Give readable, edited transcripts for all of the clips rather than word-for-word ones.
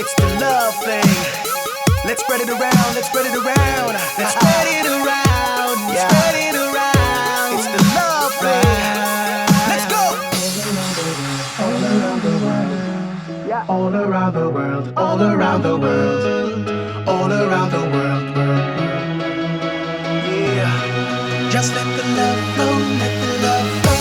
It's the love thing. Let's spread it around, let's spread it around. Let's spread it around, yeah. Spread it around. It's the love thing. Let's go. All around the world, yeah. All around the world, all around the world, all around the world, yeah. Just let the love flow, let the love flow.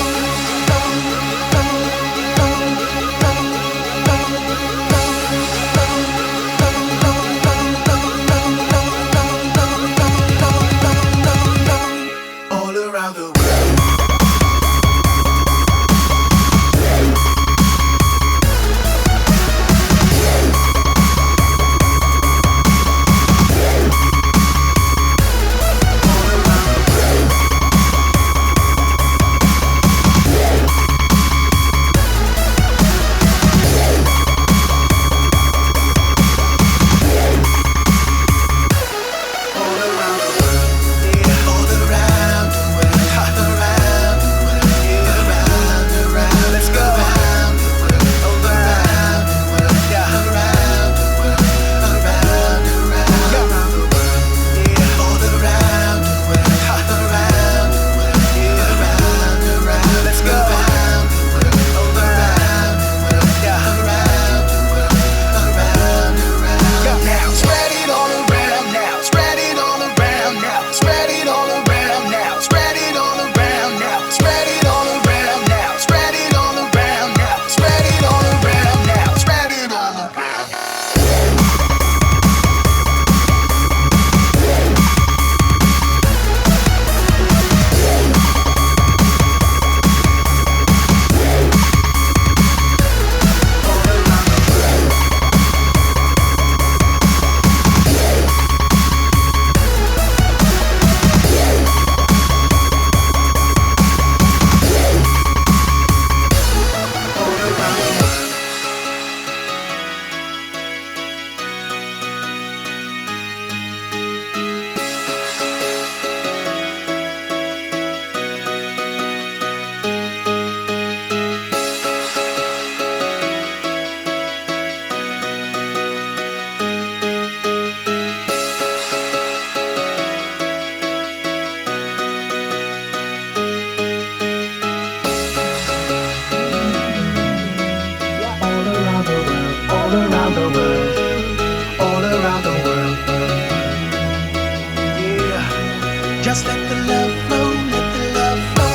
Just let the love flow, let the love flow.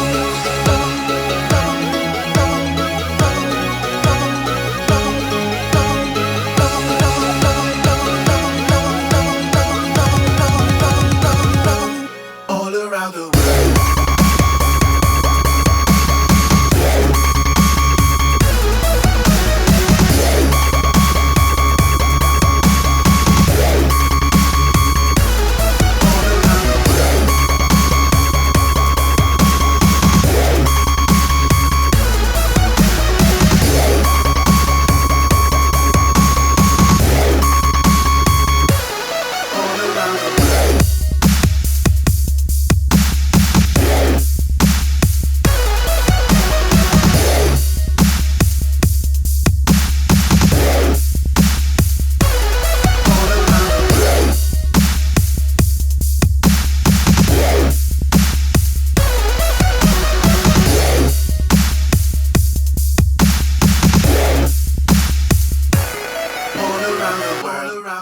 All around the world.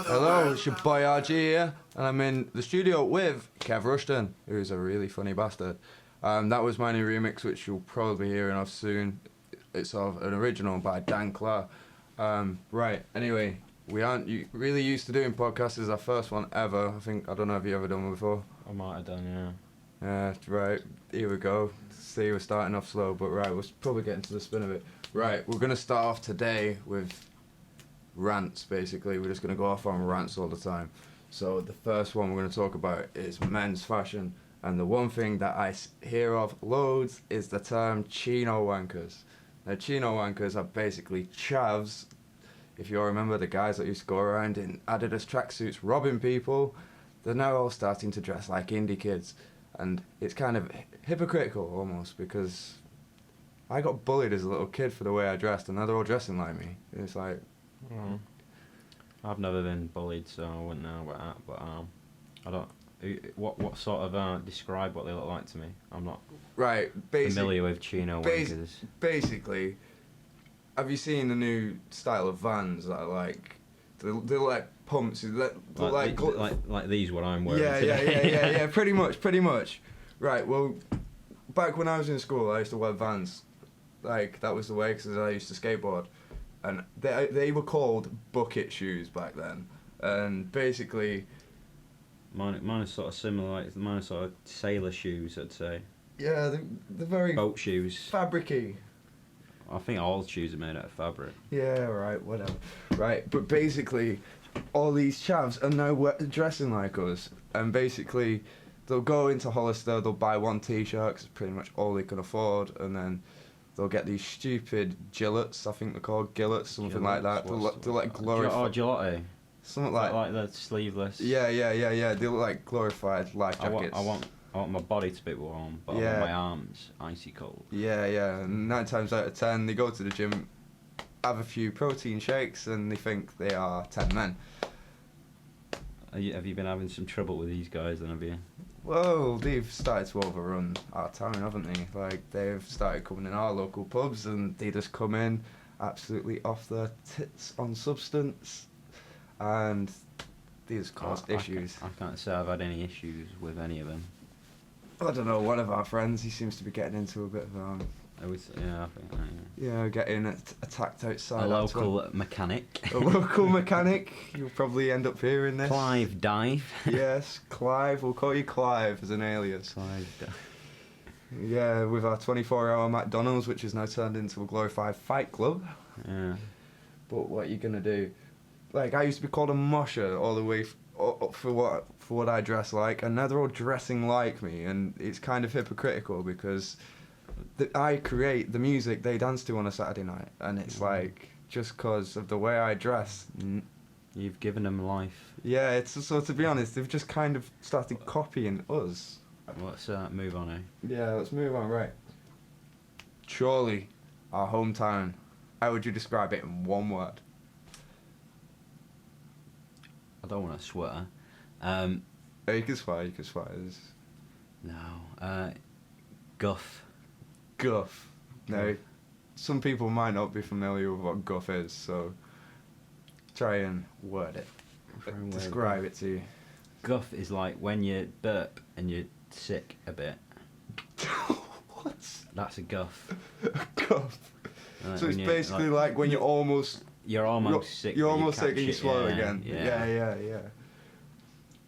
Hello, it's your boy RG here, and I'm in the studio with Kev Rushton, who's a really funny bastard. That was my new remix, which you'll probably be hearing of soon. It's of an original by Dan Clark. Right, anyway, we aren't really used to doing podcasts. This is our first one ever. I don't know if you ever done one before. I might have done, yeah. Yeah, right, here we go. See, we're starting off slow, but right, we'll probably get into the spin of it. Right, we're going to start off today with rants, basically. We're just going to go off on rants all the time. So the first one we're going to talk about is men's fashion. And the one thing that I hear of loads is the term chino wankers. Now, chino wankers are basically chavs. If you all remember the guys that used to go around in Adidas tracksuits robbing people, they're now all starting to dress like indie kids. And it's kind of hypocritical almost, because I got bullied as a little kid for the way I dressed, and now they're all dressing like me. And it's like... I've never been bullied, so I wouldn't know about that. But I don't. What sort of describe what they look like to me? I'm not Right, familiar with chino wankers. basically, have you seen the new style of vans that are like, they're like pumps, they're like these what I'm wearing yeah, today. yeah, pretty much. Right, well, back when I was in school, I used to wear Vans. Like, that was the way, because I used to skateboard. And they were called bucket shoes back then. And basically... Mine is sort of similar, like mine are sort of sailor shoes, I'd say. Yeah, they're very... Boat shoes. fabric-y. I think all shoes are made out of fabric. Yeah, right, whatever. Right, but basically, all these chavs are now dressing like us. And basically, they'll go into Hollister, they'll buy one t-shirt, 'cause it's pretty much all they can afford, and then they'll get these stupid gillets, I think they're called gillets, something like that. They'll like glorify... Gelato. Something like the sleeveless. Yeah. They look like glorified life jackets. I want my body to be warm, but I want my arms icy cold. Yeah. And 9 times out of 10, they go to the gym, have a few protein shakes, and they think they are 10 men. Have you been having some trouble with these guys then, have you? Well, they've started to overrun our town, haven't they? Like, they've started coming in our local pubs, and they just come in absolutely off their tits on substance, and they just cause issues. I can't say I've had any issues with any of them. I don't know, one of our friends, he seems to be getting into a bit of I think getting attacked outside. a local mechanic. A local mechanic. You'll probably end up hearing this. Clive Dive. Yes, Clive. We'll call you Clive as an alias. Clive Dive. Yeah, with our 24-hour McDonald's, which is now turned into a glorified fight club. Yeah. But what are you gonna do? Like, I used to be called a mosher all the way for what I dress like, and now they're all dressing like me, and it's kind of hypocritical because I create the music they dance to on a Saturday night, and it's like, just because of the way I dress. You've given them life. Yeah, it's so, to be honest, they've just kind of started copying us. Let's move on, eh? Yeah, let's move on, right. Chorley, our hometown. How would you describe it in one word? I don't want to swear. Yeah, you can swear. No. Guff. Guff. Now, some people might not be familiar with what guff is, so try and word it. Describe it to you. Guff is like when you burp and you're sick a bit. What? That's a guff. Guff. So it's basically like when you're almost... You're almost sick. You're almost sick and you swallow again. Yeah.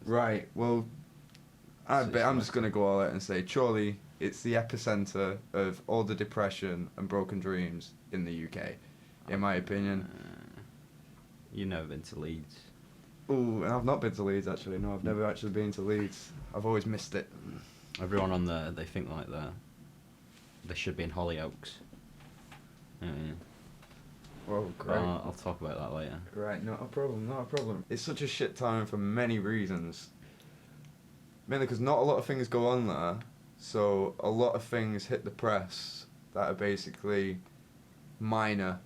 Right, well, I'm just going to go all out and say, Chorley, it's the epicenter of all the depression and broken dreams in the UK, in my opinion. You've never been to Leeds. Ooh, and I've not been to Leeds, actually. No, I've never actually been to Leeds. I've always missed it. Everyone on there, they think like they should be in Hollyoaks. Yeah. Oh, great. I'll talk about that later. Right, not a problem. It's such a shit town for many reasons. Mainly because not a lot of things go on there, so a lot of things hit the press that are basically minor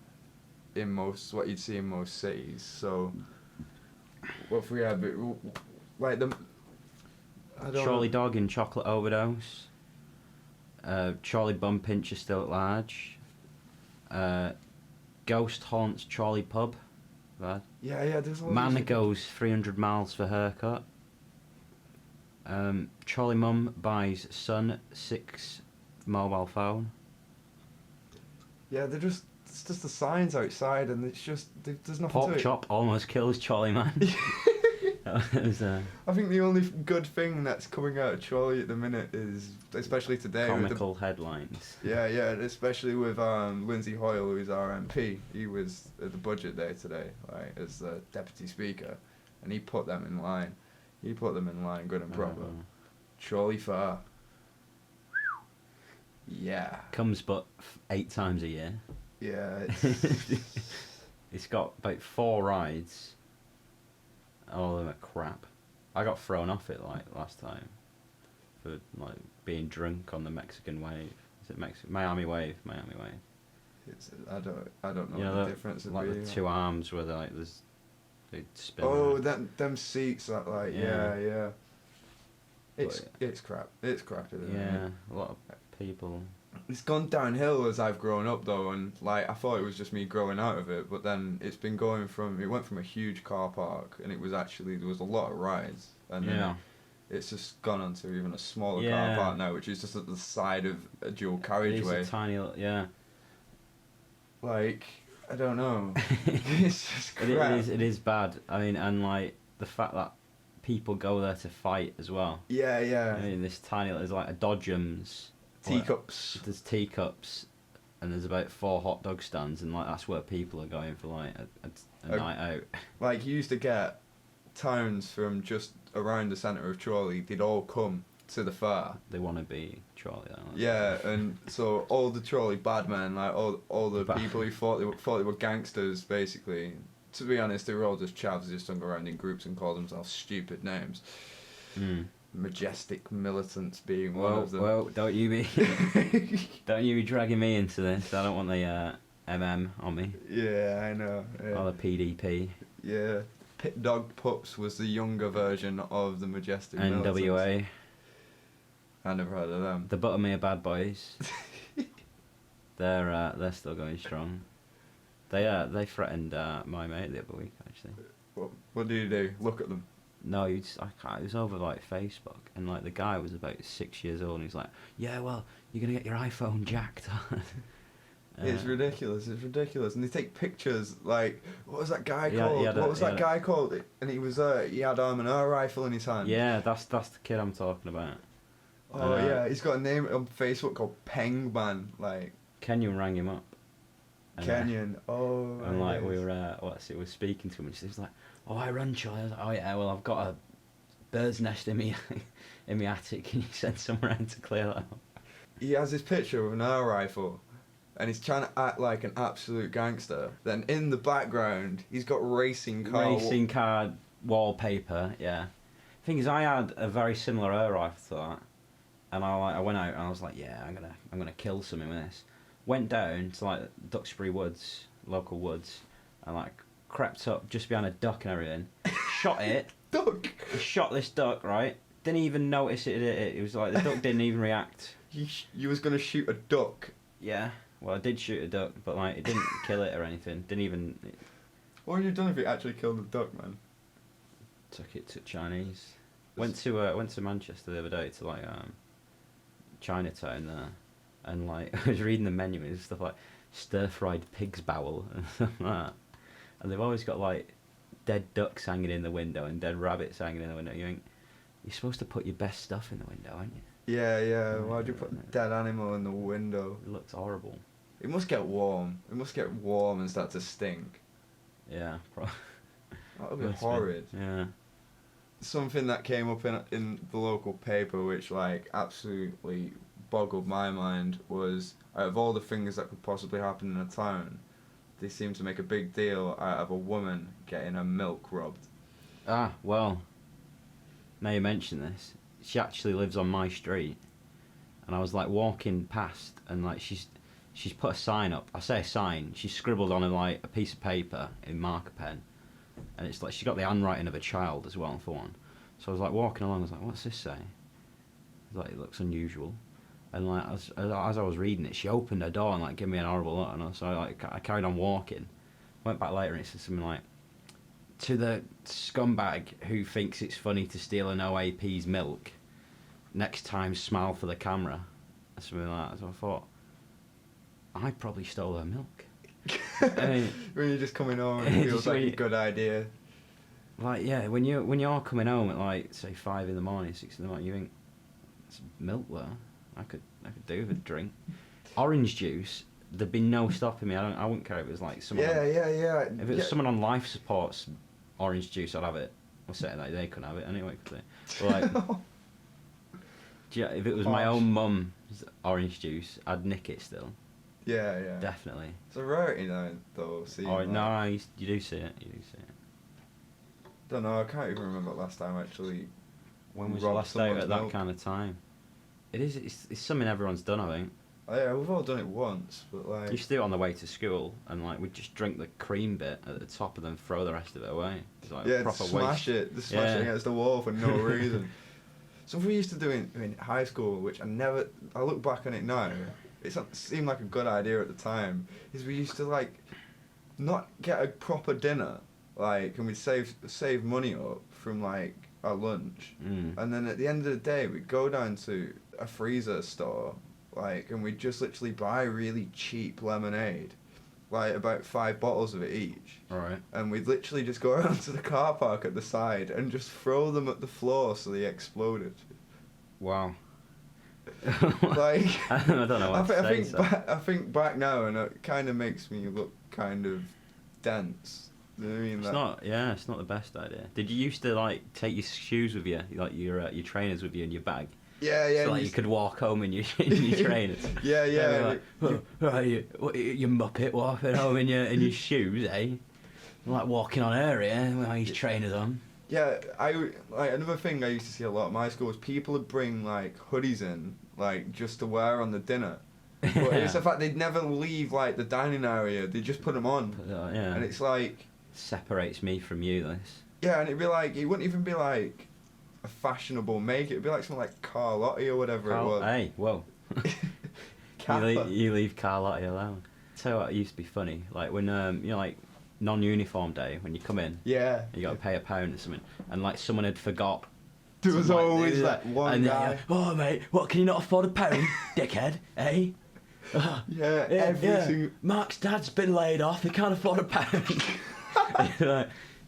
in what you'd see in most cities. So, what if we have it, like Charlie Dog in Chocolate Overdose. Charlie Bum Pincher Still at Large. Ghost Haunts Charlie Pub. Right. Yeah, there's all Man these... goes 300 miles for haircut. Charlie Mum buys son 6 mobile phone. Yeah, it's just the signs outside, and it's just, there's nothing Pork to it. chop almost kills Charlie Man. I think the only good thing that's coming out of Chorley at the minute is, especially today, comical headlines. Yeah, especially with Lindsay Hoyle, who's our MP. He was at the budget day today, like, as the deputy speaker, and he put them in line. Good and proper. Chorley Fair. Yeah. Comes but 8 times a year. Yeah. It's got about 4 rides. All of them are crap. I got thrown off it like last time for like being drunk on the Mexican wave. Is it Miami Wave? Miami Wave. I don't know what the difference would like be. the 2 arms where like there's They'd spin Oh, around. them seats that like Yeah. yeah. It's But- it's crap. It's crap, isn't Yeah, it? a lot of people. It's gone downhill as I've grown up though, and like I thought it was just me growing out of it, but then it went from a huge car park, and there was a lot of rides, and Yeah. then it's just gone onto even a smaller Yeah. car park now, which is just at the side of a dual It is carriageway. a tiny, yeah. Like I don't know, it's just crap. It is bad. I mean, and like the fact that people go there to fight as well. Yeah, yeah. I mean, this tiny, there's like a Dodgems. Teacups. There's teacups, and there's about 4 hot dog stands, and like that's where people are going for like a night out. Like you used to get towns from just around the centre of Chorley, they'd all come to the fair. They want to be Charlie. Don't they? Yeah, and so all the Chorley bad men, like all the Bad- people who thought they were gangsters, basically. To be honest, they were all just chavs who just hung around in groups and called themselves stupid names. Mm. Majestic militants being one of them. Well, don't you be dragging me into this. I don't want the on me. Yeah, I know. Or the PDP. Yeah. Pit Dog Pups was the younger version of the Majestic militants. NWA. I never heard of them. The Buttermere Bad Boys. They're still going strong. They threatened my mate the other week actually. What do you do? Look at them. No, it was over like Facebook, and like the guy was about 6 years old, and he's like, "Yeah, well, you're gonna get your iPhone jacked." It's ridiculous. It's ridiculous, and they take pictures. Like, what was that guy Yeah, called? What was that guy a- called? And he had an air rifle in his hand. Yeah, that's the kid I'm talking about. Oh yeah, he's got a name on Facebook called Pengman. Like Kenyon rang him up. And, Kenyon. Oh. And like yes. we were speaking to him, and she was like, "Oh, I run, Charlie." I was like, "Oh yeah, well I've got a bird's nest in me in my attic. Can you send someone around to clear that up?" He has this picture of an air rifle, and he's trying to act like an absolute gangster. Then in the background, he's got racing car wallpaper. Yeah. Thing is, I had a very similar air rifle to that, and I went out and I was like, "Yeah, I'm gonna kill something with this." Went down to like Duxbury Woods, local woods, and like crept up just behind a duck and everything. Shot it. Duck. Shot this duck, right? Didn't even notice it. It was like the duck didn't even react. You was gonna shoot a duck. Yeah. Well, I did shoot a duck, but like it didn't kill it or anything. Didn't even. It What would you have done if you actually killed the duck, man? took it to Chinese. Went to Manchester the other day to like Chinatown there, and like I was reading the menu and it was stuff like stir-fried pig's bowel and stuff like that. And they've always got like dead ducks hanging in the window and dead rabbits hanging in the window. You think you're supposed to put your best stuff in the window, aren't you? Yeah. Why'd you put a dead animal in the window? It looks horrible. It must get warm. It must get warm and start to stink. Yeah, That would be horrid. Yeah. Something that came up in the local paper, which like absolutely boggled my mind, was out of all the things that could possibly happen in a town, they seem to make a big deal out of a woman getting her milk rubbed. Ah, well. Now you mention this, she actually lives on my street, and I was like walking past, and like she's put a sign up. I say a sign. She's scribbled on a piece of paper in marker pen, and it's like she got the handwriting of a child as well for one. So I was like walking along. I was like, "What's this say?" I was like, "It looks unusual." And like as I was reading it, she opened her door and like gave me an horrible look, and so I carried on walking. Went back later and it said something like, "To the scumbag who thinks it's funny to steal an OAP's milk, next time smile for the camera," or something like that. So I thought, I probably stole her milk. I mean, When you're just coming home, it feels Just like when a you- good idea. like yeah, when you're coming home at like say 5 in the morning, 6 in the morning, you think it's milk there. I could do with a drink. Orange juice. There'd be no stopping me. I wouldn't care if it was like someone. Yeah. If it was someone on life support's orange juice, I'd have it. I'm saying that they couldn't have it anyway, could they? But like, if it was my Harsh. own mum's orange juice, I'd nick it still. Yeah. Definitely. It's a rarity now, though. See. Or no, you do see it. You do see it. Don't know. I can't even remember last time actually. When was the Rob last day someone's at that milk. kind of time? It's something everyone's done, I think. Oh, yeah, we've all done it once, but You like. used to do it on the way to school, and like we'd just drink the cream bit at the top and then throw the rest of it away. It's like Yeah, proper smash waste. it. Just smash it Yeah. against the wall for no reason. Something we used to do in high school, which I look back on it now, it seemed like a good idea at the time, is we used to like not get a proper dinner, like, and we'd save money up from like our lunch, and then at the end of the day we'd go down to a freezer store, like, and we'd just literally buy really cheap lemonade, like about 5 bottles of it each. Alright. And we'd literally just go around to the car park at the side and just throw them at the floor so they exploded. Wow. Like, I don't know what to say. I think back now, and it kind of makes me look kind of dense. You know what I mean? It's not the best idea. Did you used to like take your shoes with you, like your trainers with you in your bag? Yeah, yeah. So like you could walk home in your trainers. Yeah, yeah. Like, you muppet walking home in your shoes, eh? Like walking on air, yeah, with your trainers on. Yeah, like another thing I used to see a lot at my school was people would bring like hoodies in, like just to wear on the dinner. But it's the fact they'd never leave like the dining area; they just put them on. Yeah. And it's like separates me from you. This. Yeah, and it'd be like it wouldn't even be like a fashionable make. It'd be like something like Carlotti or whatever it was. Hey, whoa. you leave Carlotti alone. Tell you what, it used to be funny. Like when like non-uniform day when you come in. Yeah. You got to pay £1 or something, and like someone had forgot. There was like, always that one and guy. Oh mate, what, can you not afford £1, dickhead? Eh? Yeah, everything. Mark's dad's been laid off. He can't afford £1.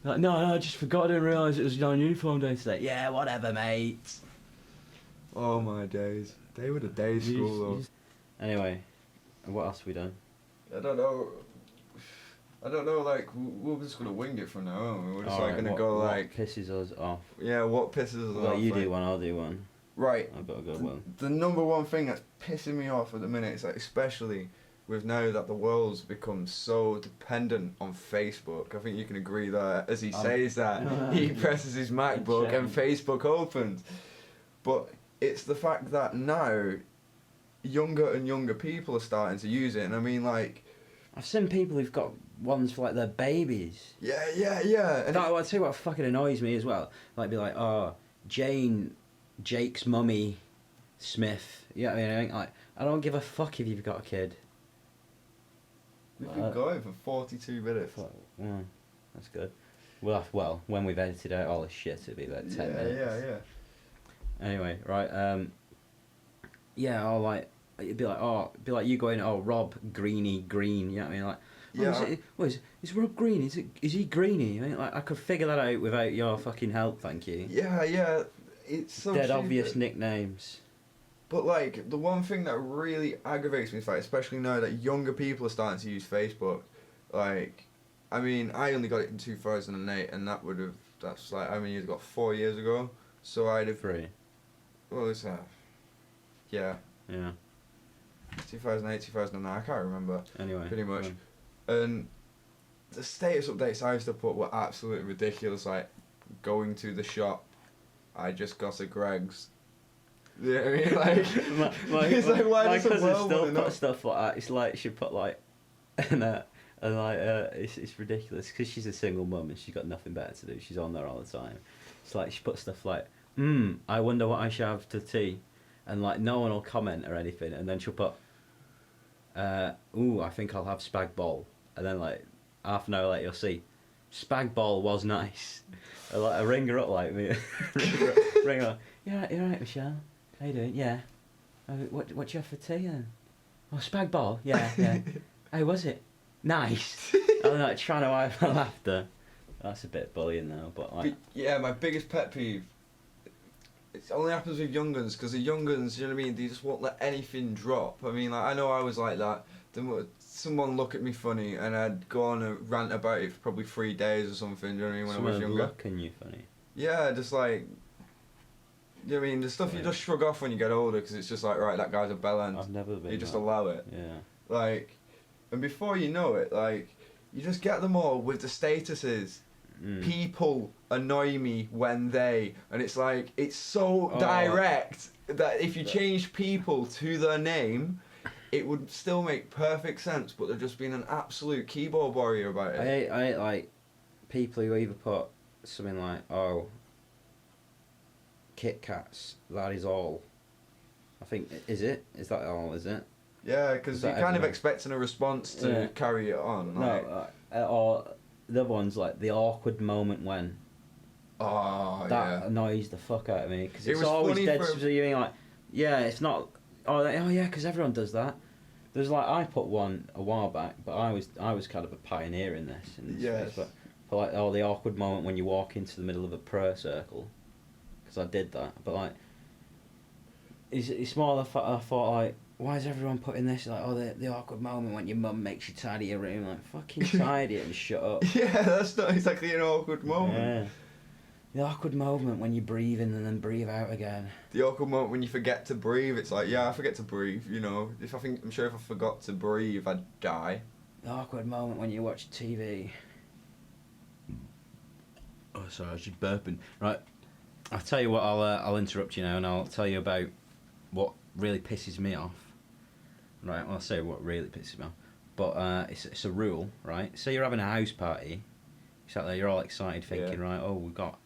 like, no, I just forgot. I didn't realise it was non-uniform day today. Yeah, whatever, mate. Oh my days. They were the days school though. Anyway, what else have we done? I don't know, like, we're just going to wing it from now on. We're just Alright, going to go what like... pisses us off? Yeah, what pisses us Well, off. you like, do one, I'll do one. Right. I've got a good one. The number one thing that's pissing me off at the minute is like, especially with now that the world's become so dependent on Facebook. I think you can agree that as he says that, he presses his MacBook and Facebook opens. But it's the fact that now younger and younger people are starting to use it. And I mean, like... I've seen people who've got ones for like their babies. Yeah. And I'll tell you what fucking annoys me as well. Like, be like, oh, Jake's mummy, Smith. You know what I mean? Like, I don't give a fuck if you've got a kid. we've been going for 42 minutes. Yeah, that's good. Well, when we've edited out all the shit, it'll be like 10 minutes. Yeah. Anyway, right, yeah, or like, it'd be like you going, oh, Rob Greeny Green, you know what I mean? Like, Yeah. Is Rob Green, is he Greeny? I mean, like, I could figure that out without your fucking help, thank you. Yeah. It's so Dead stupid. obvious nicknames. But like the one thing that really aggravates me is like, especially now that younger people are starting to use Facebook, like, I mean, I only got it in 2008, and that's like how many years ago? 4 years ago. So I'd have 3. Well, it's yeah, Yeah. 2008, 2009. I can't remember. Anyway. Pretty much. go on. And the status updates I used to put were absolutely ridiculous. Like going to the shop, I just got a Greg's. You know what I mean? Like, it's like, why my does the cousin world still wanna know? put stuff like that. It's like she put like, and like it's ridiculous because she's a single mum and she's got nothing better to do. She's on there all the time. It's like she puts stuff like, I wonder what I should have to tea, and like no one will comment or anything, and then she'll put, I think I'll have spag bol, and then like half an hour later you'll see, spag bol was nice. And, like I ring her up like me, ring her up. You're right, Michelle. How you doing? Yeah. What do you have for tea then? Oh, spag bol. Yeah. Hey, was it nice? I'm like trying to wipe my laughter. That's a bit bullying now, but like. Yeah, my biggest pet peeve. It only happens with young guns, because the young guns, you know what I mean, they just won't let anything drop. I mean, like, I know I was like that. Then someone look at me funny, and I'd go on a rant about it for probably 3 days or something, do you know what I mean, when I was younger. Looking you funny. Yeah, just like, you know what I mean, the stuff you just shrug off when you get older, because it's just like, right, that guy's a bellend. I've never been. You just that. allow it. Yeah. Like, and before you know it, like, you just get them all with the statuses. People annoy me when they, and it's like, it's so direct that if you change people to their name, it would still make perfect sense, but they're just being an absolute keyboard warrior about it. I hate like people who either put something like, oh, Kit Kats, that is all. I think, is that all, is it? Yeah, because Is you're that kind of everyone? expecting a response to Yeah. carry it on. Like, No, or the other one's like the awkward moment when. oh, That yeah. annoys the fuck out of me because It it's was always funny dead for- specific, like, yeah, it's not. Oh yeah, because everyone does that. There's like I put one a while back, but I was kind of a pioneer in this. In this Yes. space, but for like the awkward moment when you walk into the middle of a prayer circle, because I did that. But like, it's more the I thought like, why is everyone putting this like, oh, the awkward moment when your mum makes you tidy your room, like fucking tidy it and shut up. Yeah, that's not exactly an awkward moment. Yeah. The awkward moment when you breathe in and then breathe out again. The awkward moment when you forget to breathe. It's like, yeah, I forget to breathe. You know, I'm sure if I forgot to breathe, I'd die. The awkward moment when you watch TV. Oh, sorry, I was just burping. Right, I'll tell you what. I'll interrupt you now, and I'll tell you about what really pisses me off. Right, I'll say what really pisses me off. But it's a rule, right? Say you're having a house party. You sat there, you're all excited, thinking, Yeah. right? Oh, we've got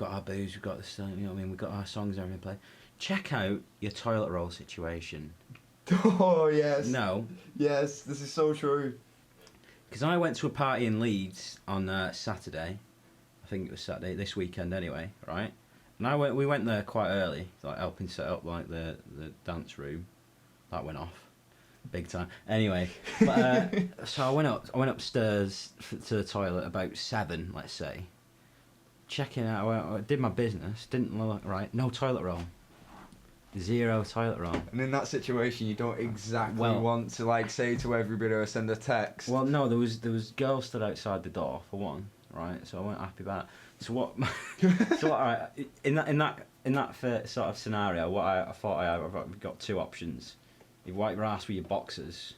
our booze, we've got the stuff. You know what I mean? We've got our songs and everything play. Check out your toilet roll situation. Oh, yes. No. Yes, this is so true. Because I went to a party in Leeds on Saturday. I think it was Saturday, this weekend anyway, right? And we went there quite early, like helping set up like the dance room. That went off, big time. Anyway, but, so I went upstairs to the toilet about 7, let's say. Checking out, I did my business, didn't look right. No toilet roll. 0 toilet roll. And in that situation, you don't exactly Well- want to like say to everybody or send a text. Well, no, there was girls stood outside the door for one, right? So I wasn't happy about that. So what? All right, in that sort of scenario, what I thought I've got 2 options. You wipe your ass with your boxers,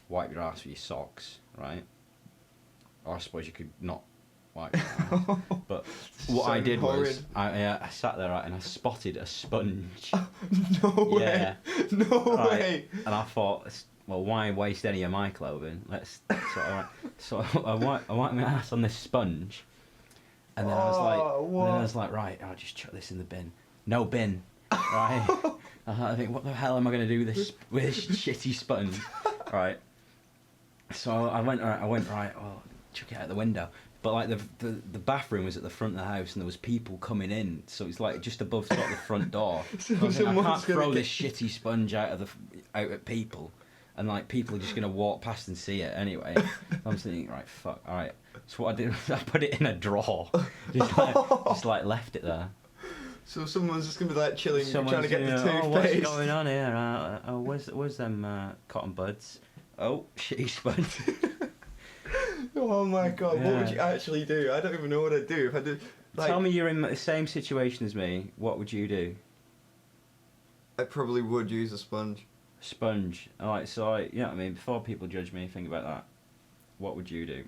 wipe your ass with your socks, right? Or I suppose you could not wipe your ass. But what I So did horrid. was I sat there, right, and I spotted a sponge. No way. Yeah. No Right. way. And I thought, well, why waste any of my clothing? So I wiped my ass on this sponge, and then I was like, right, I'll just chuck this in the bin. No bin, right? I think, what the hell am I going to do with this shitty sponge, right? So I went right. Well, chuck it out the window. But like the bathroom was at the front of the house, and there was people coming in, so it's like just above sort of the front door. So I was thinking, I someone's can't gonna throw get- this shitty sponge out at people, and like people are just gonna walk past and see it anyway. I'm thinking, right, fuck, all right. So what I did was I put it in a drawer, just like left it there. So someone's just gonna be like chilling, Someone's trying to get the gonna, oh, what's toothpaste. going on here? Where's them cotton buds? Oh, shitty sponge. Oh my god, what would Yeah. you actually do? I don't even know what I'd do if I did. Like, Tell me you're in the same situation as me. What would you do? I probably would use a sponge. Sponge. Alright, so you know what I mean? Before people judge me, think about that. What would you do?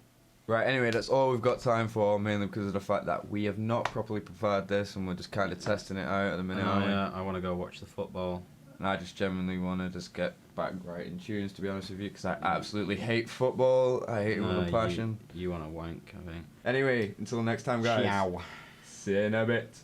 Right, anyway, that's all we've got time for, mainly because of the fact that we have not properly prepared this and we're just kind of testing it out at the minute, aren't we? I want to go watch the football. And I just genuinely want to just get back right in tunes, to be honest with you, because I absolutely hate football. I hate it with a passion. You want to wank, I think. Anyway, until next time, guys. Ciao. See you in a bit.